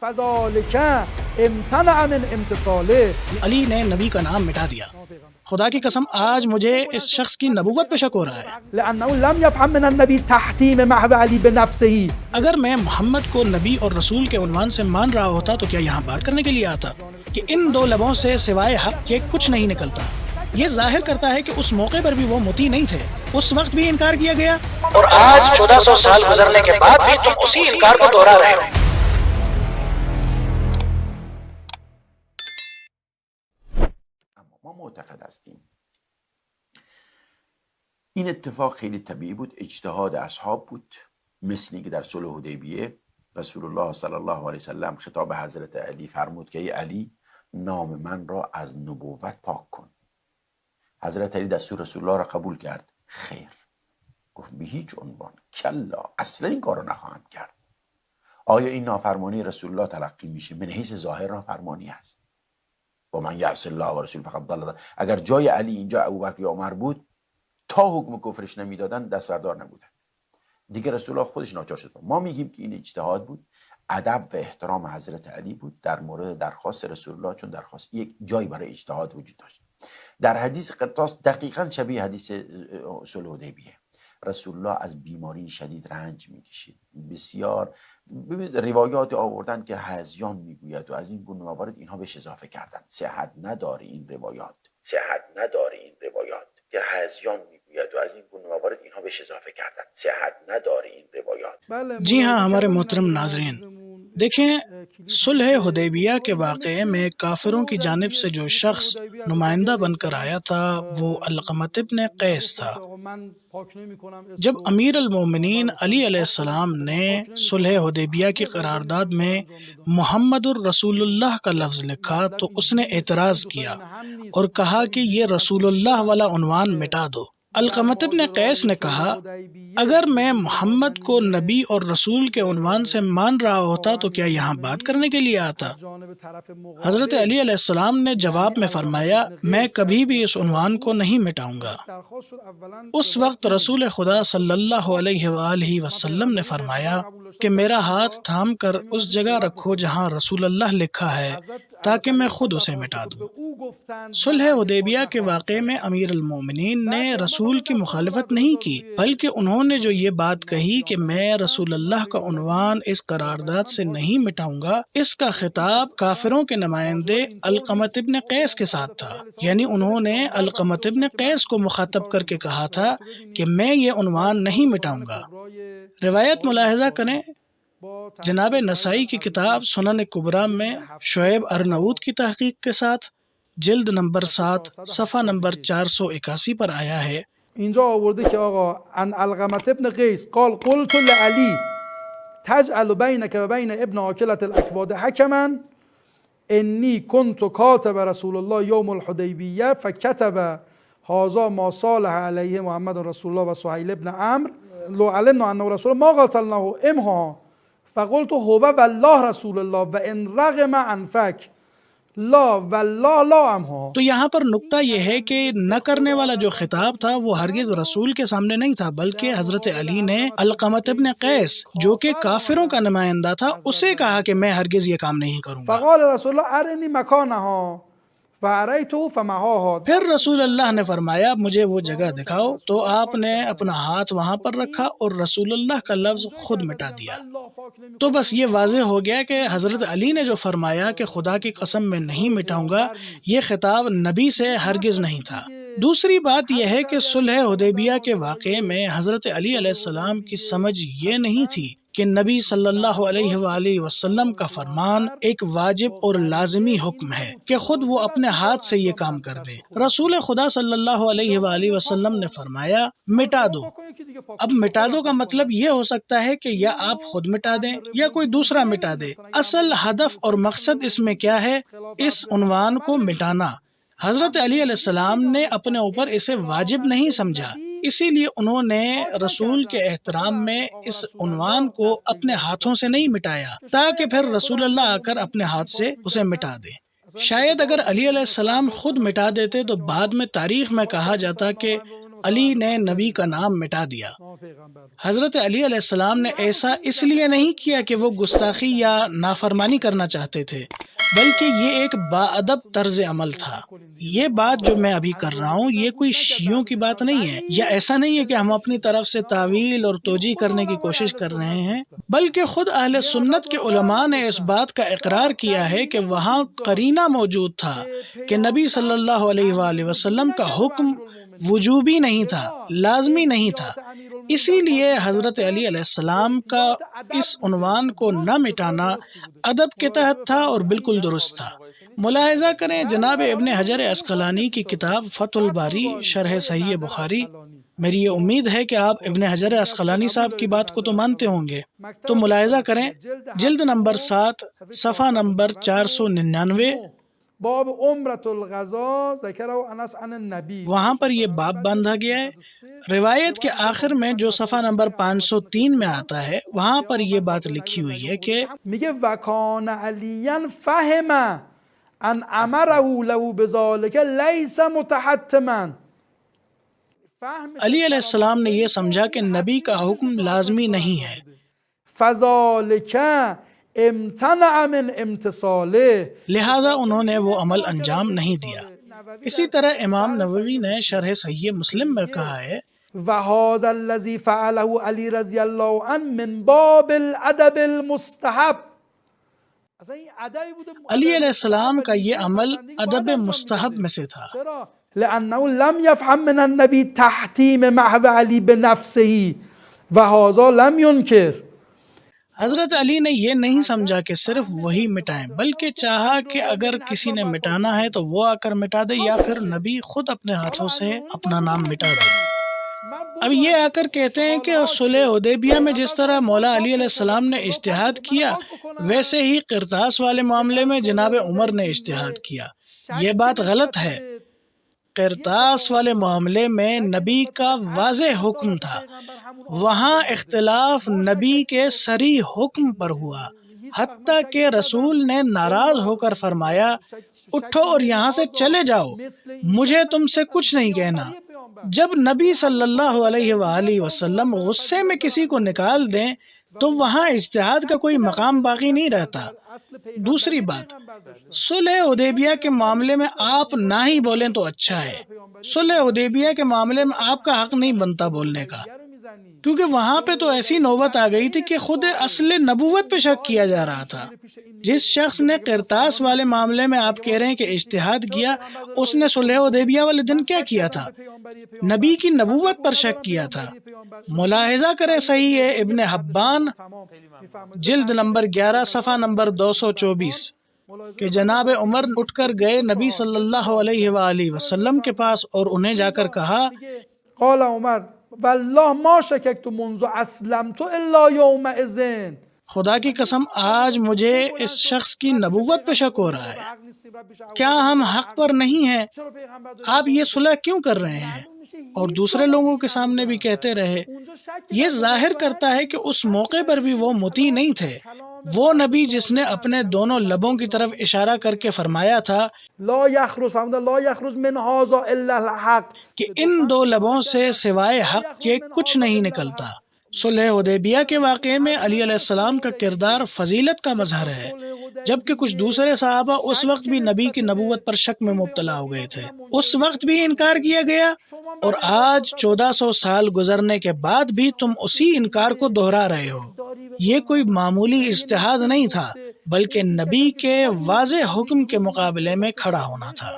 فذلک امتنع من امتصاله. علی نے نبی کا نام مٹا دیا. خدا کی قسم آج مجھے اس شخص کی نبوت پہ شک ہو رہا ہے. لأنه لم يفهم من النبي تحتیم محو علی بنفسه. اگر میں محمد کو نبی اور رسول کے عنوان سے مان رہا ہوتا تو کیا یہاں بات کرنے کے لیے آتا کہ ان دو لبوں سے سوائے حق کے کچھ نہیں نکلتا. یہ ظاہر کرتا ہے کہ اس موقع پر بھی وہ مطیع نہیں تھے. اس وقت بھی انکار کیا گیا اور آج 1400 سال گزرنے کے بعد بھی تم اسی انکار کو دوہرا رہے ہو. ما معتقد هستیم این اتفاق خیلی طبیعی بود، اجتهاد اصحاب بود، مثل اینکه در صلح حدیبیه رسول الله صلی الله علیه وسلم خطاب حضرت علی فرمود که ای علی نام من را از نبوت پاک کن. حضرت علی دستور رسول الله را قبول کرد؟ خیر. گفت به هیچ عنوان، کلا، اصلا این کارو نخواهم کرد. آیا این نافرمانی رسول الله تلقی میشه؟ من حیث ظاهر نافرمانی هست. با من یعص الله و رسول فقط ضل. اگر جای علی اینجا ابوبکر یا عمر بود تا حکم کفرش نمیدادن دستبردار نبودن دیگه. رسول الله خودش ناچار شد. ما میگیم که این اجتهاد بود، ادب و احترام حضرت علی بود در مورد درخواست رسول الله، چون درخواست یک جایی برای اجتهاد وجود داشت. در حدیث قرطاس دقیقاً شبیه حدیث صلح حدیبیه. رسول الله از بیماری شدید رنج میکشید. بسیار روایات آوردن که هذیان میگوید و از این گونه موارد اینها بهش اضافه کردن. صحت نداره این روایات که هذیان میگوید و از این گونه موارد اینها بهش اضافه کردن. صحت نداره این روایات. جی ہاں ہمارے محترم ناظرین، دیکھیں صلح حدیبیہ کے واقعے میں کافروں کی جانب سے جو شخص نمائندہ بن کر آیا تھا وہ علقمۃ ابن قیس تھا. جب امیر المومنین علی علیہ السلام نے صلح حدیبیہ کی قرارداد میں محمد الرسول اللہ کا لفظ لکھا تو اس نے اعتراض کیا اور کہا کہ یہ رسول اللہ والا عنوان مٹا دو. علقمۃ ابن قیس نے کہا اگر میں محمد کو نبی اور رسول کے عنوان سے مان رہا ہوتا تو کیا یہاں بات کرنے کے لیے آتا؟ حضرت علی علیہ السلام نے جواب میں فرمایا میں کبھی بھی اس عنوان کو نہیں مٹاؤں گا. اس وقت رسول خدا صلی اللہ علیہ وآلہ وسلم نے فرمایا کہ میرا ہاتھ تھام کر اس جگہ رکھو جہاں رسول اللہ لکھا ہے تاکہ میں خود اسے مٹا دوں. صلح حدیبیہ کے واقعے میں امیر المومنین نے رسول کی مخالفت نہیں کی، بلکہ انہوں نے جو یہ بات کہی کہ میں رسول اللہ کا عنوان اس قرارداد سے نہیں مٹاؤں گا، اس کا خطاب کافروں کے نمائندے علقمۃ ابن قیس کے ساتھ تھا. یعنی انہوں نے علقمۃ ابن قیس کو مخاطب کر کے کہا تھا کہ میں یہ عنوان نہیں مٹاؤں گا. روایت ملاحظہ کریں، جناب نسائی کی کتاب سنن کبریٰ میں شعیب ارناؤوط کی تحقیق کے ساتھ جلد نمبر 7 صفحہ نمبر 481 پر آیا ہے. اینجا آورده که آقا عن علقمة ابن قیس قال قلت لعلی تجعل بینک و بین ابن عاکلة الاکباد حکما انی كنت کاتب رسول الله یوم الحدیبیه فکتب هذا ما صالح علیه محمد رسول الله و سهیل ابن عمرو لو علمنا انه رسول الله ما قاتلناه امها فقلت هو والله رسول الله و ان رغم عنفک لا والله لا امها. تو یہاں پر نکتہ یہ ہے کہ نہ کرنے والا جو خطاب تھا وہ ہرگز رسول کے سامنے نہیں تھا، بلکہ حضرت علی نے علقمۃ ابن قیس جو کہ کافروں کا نمائندہ تھا اسے کہا کہ میں ہرگز یہ کام نہیں کروں گا. فقال رسول الله ارنی مکانها فاریته فمحاها. پھر رسول اللہ نے فرمایا مجھے وہ جگہ دکھاؤ، تو آپ نے اپنا ہاتھ وہاں پر رکھا اور رسول اللہ کا لفظ خود مٹا دیا. تو بس یہ واضح ہو گیا کہ حضرت علی نے جو فرمایا کہ خدا کی قسم میں نہیں مٹاؤں گا، یہ خطاب نبی سے ہرگز نہیں تھا. دوسری بات یہ ہے کہ صلح حدیبیہ کے واقعے میں حضرت علی علیہ السلام کی سمجھ یہ نہیں تھی کہ نبی صلی اللہ علیہ وآلہ وسلم کا فرمان ایک واجب اور لازمی حکم ہے کہ خود وہ اپنے ہاتھ سے یہ کام کر دے. رسول خدا صلی اللہ علیہ وآلہ وسلم نے فرمایا مٹا دو. اب مٹا دو کا مطلب یہ ہو سکتا ہے کہ یا آپ خود مٹا دیں یا کوئی دوسرا مٹا دے. اصل ہدف اور مقصد اس میں کیا ہے؟ اس عنوان کو مٹانا. حضرت علی علیہ السلام نے اپنے اوپر اسے واجب نہیں سمجھا، اسی لیے انہوں نے رسول کے احترام میں اس عنوان کو اپنے ہاتھوں سے نہیں مٹایا تاکہ پھر رسول اللہ آ کر اپنے ہاتھ سے اسے مٹا دے. شاید اگر علی علیہ السلام خود مٹا دیتے تو بعد میں تاریخ میں کہا جاتا کہ علی نے نبی کا نام مٹا دیا۔ نام پیغمبر. حضرت علی علیہ السلام نے ایسا اس لیے نہیں کیا کہ وہ گستاخی یا نافرمانی کرنا چاہتے تھے، بلکہ یہ ایک باادب طرز عمل تھا۔ یہ بات جو میں ابھی کر رہا ہوں یہ کوئی شیعوں کی بات نہیں ہے، یا ایسا نہیں ہے کہ ہم اپنی طرف سے تعویل اور توجیہ کرنے کی کوشش کر رہے ہیں، بلکہ خود اہل سنت کے علماء نے اس بات کا اقرار کیا ہے کہ وہاں قرینہ موجود تھا کہ نبی صلی اللہ علیہ وآلہ وسلم کا حکم وجوبی نہیں تھا، لازمی نہیں تھا۔ اسی لیے حضرت علی علیہ السلام کا اس عنوان کو نہ مٹانا ادب کے تحت تھا اور بالکل درست تھا۔ ملاحظہ کریں جناب ابن حجر عسقلانی کی کتاب فتح الباری شرح صحیح بخاری۔ میری یہ امید ہے کہ آپ ابن حجر عسقلانی صاحب کی بات کو تو مانتے ہوں گے، تو ملاحظہ کریں جلد نمبر 7 صفحہ نمبر 499، باب عمرۃ الغزا ذکرہ انس عن النبی، وہاں پر یہ باب باندھا گیا ہے۔ روایت کے آخر میں جو صفحہ نمبر 503 میں آتا ہے وہاں پر یہ بات لکھی ہوئی ہے کہ میگه وکان علیاً فهم ان امره له بذلک لیس متحتما، علی علیہ السلام نے یہ سمجھا کہ نبی کا حکم لازمی نہیں ہے، فذلک امتنع من امتصاله، لہٰذا انہوں نے وہ عمل انجام نہیں دیا۔ اسی طرح امام نووی نے شرح صحیح مسلم میں کہا ہے وهذا الذي فعله علی رضی اللہ عنہ من باب الادب المستحب، علی علیہ السلام کا یہ عمل ادب مستحب میں سے تھا، لأنه لم يفهم من النبي تحتیم محو علی بنفسه وهذا لم ينكر، حضرت علی نے یہ نہیں سمجھا کہ صرف وہی مٹائیں، بلکہ چاہا کہ اگر کسی نے مٹانا ہے تو وہ آ کر مٹا دے یا پھر نبی خود اپنے ہاتھوں سے اپنا نام مٹا دے۔ اب یہ آ کر کہتے ہیں کہ صلح حدیبیہ میں جس طرح مولا علی علیہ السلام نے اجتہاد کیا ویسے ہی قرطاس والے معاملے میں جناب عمر نے اجتہاد کیا۔ یہ بات غلط ہے۔ قرطاس والے معاملے میں نبی کا واضح حکم تھا، وہاں اختلاف نبی کے صریح حکم پر ہوا، حتیٰ کہ رسول نے ناراض ہو کر فرمایا اٹھو اور یہاں سے چلے جاؤ، مجھے تم سے کچھ نہیں کہنا۔ جب نبی صلی اللہ علیہ وآلہ وسلم غصے میں کسی کو نکال دیں تو وہاں اجتہاد کا کوئی مقام باقی نہیں رہتا۔ دوسری بات، صلح حدیبیہ کے معاملے میں آپ نہ ہی بولیں تو اچھا ہے۔ صلح حدیبیہ کے معاملے میں آپ کا حق نہیں بنتا بولنے کا، کیونکہ وہاں پہ تو ایسی نوبت آ گئی تھی کہ خود اصل نبوت پہ شک کیا جا رہا تھا۔ جس شخص نے قرطاس والے معاملے میں آپ کہہ رہے ہیں کہ اجتہاد کیا، اس نے صلح حدیبیہ والے دن کیا کیا تھا؟ نبی کی نبوت پر شک کیا تھا۔ ملاحظہ کریں صحیح ہے ابن حبان جلد نمبر 11 صفحہ نمبر 224 کہ جناب عمر اٹھ کر گئے نبی صلی اللہ علیہ وآلہ وسلم کے پاس اور انہیں جا کر کہا قال عمر والله ما شککت منذ اسلمت الا یومئذ، خدا کی قسم آج مجھے اس شخص کی نبوت پہ شک ہو رہا ہے، کیا ہم حق پر نہیں ہیں؟ آپ یہ صلح کیوں کر رہے ہیں؟ اور دوسرے لوگوں کے سامنے بھی کہتے رہے۔ یہ ظاہر کرتا ہے کہ اس موقع پر بھی وہ مطیع نہیں تھے۔ وہ نبی جس نے اپنے دونوں لبوں کی طرف اشارہ کر کے فرمایا تھا لا یخرج لا یخرج من هذا الا الحق، کہ ان دو لبوں سے سوائے حق کے کچھ نہیں نکلتا۔ صلح حدیبیہ کے واقعے میں علی علیہ السلام کا کردار فضیلت کا مظہر ہے، جبکہ کچھ دوسرے صحابہ اس وقت بھی نبی کی نبوت پر شک میں مبتلا ہو گئے تھے، اس وقت بھی انکار کیا گیا، اور آج 1400 سال گزرنے کے بعد بھی تم اسی انکار کو دہرا رہے ہو۔ یہ کوئی معمولی اجتہاد نہیں تھا، بلکہ نبی کے واضح حکم کے مقابلے میں کھڑا ہونا تھا۔